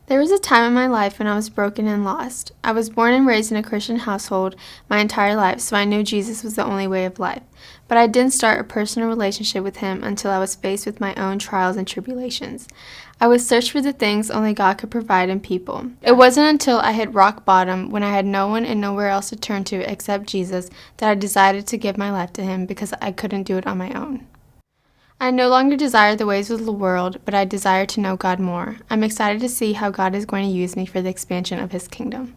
There was a time in my life when I was broken and lost. I was born and raised in a Christian household my entire life, so I knew Jesus was the only way of life. But I didn't start a personal relationship with him until I was faced with my own trials and tribulations. I would search for the things only God could provide in people. It wasn't until I hit rock bottom, when I had no one and nowhere else to turn to except Jesus, that I decided to give my life to him because I couldn't do it on my own. I no longer desire the ways of the world, but I desire to know God more. I'm excited to see how God is going to use me for the expansion of his kingdom.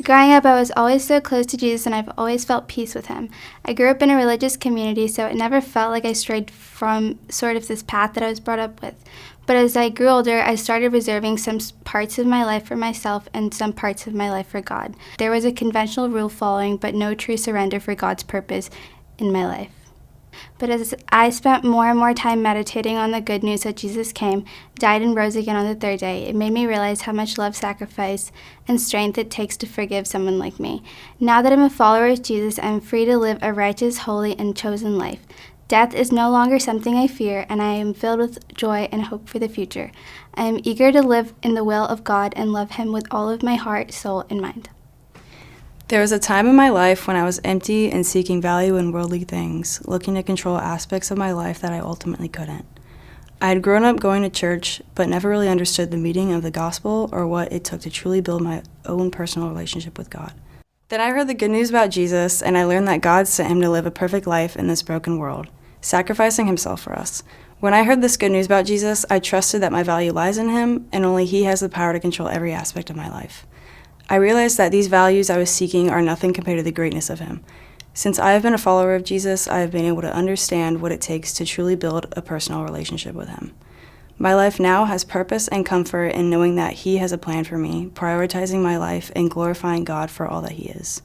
Growing up, I was always so close to Jesus, and I've always felt peace with him. I grew up in a religious community, so it never felt like I strayed from sort of this path that I was brought up with. But as I grew older, I started reserving some parts of my life for myself and some parts of my life for God. There was a conventional rule following, but no true surrender for God's purpose in my life. But as I spent more and more time meditating on the good news that Jesus came, died, and rose again on the third day, it made me realize how much love, sacrifice, and strength it takes to forgive someone like me. Now that I'm a follower of Jesus, I'm free to live a righteous, holy, and chosen life. Death is no longer something I fear, and I am filled with joy and hope for the future. I am eager to live in the will of God and love him with all of my heart, soul, and mind. There was a time in my life when I was empty and seeking value in worldly things, looking to control aspects of my life that I ultimately couldn't. I had grown up going to church, but never really understood the meaning of the gospel or what it took to truly build my own personal relationship with God. Then I heard the good news about Jesus, and I learned that God sent him to live a perfect life in this broken world, sacrificing himself for us. When I heard this good news about Jesus, I trusted that my value lies in him, and only he has the power to control every aspect of my life. I realized that these values I was seeking are nothing compared to the greatness of him. Since I have been a follower of Jesus, I have been able to understand what it takes to truly build a personal relationship with him. My life now has purpose and comfort in knowing that he has a plan for me, prioritizing my life and glorifying God for all that he is.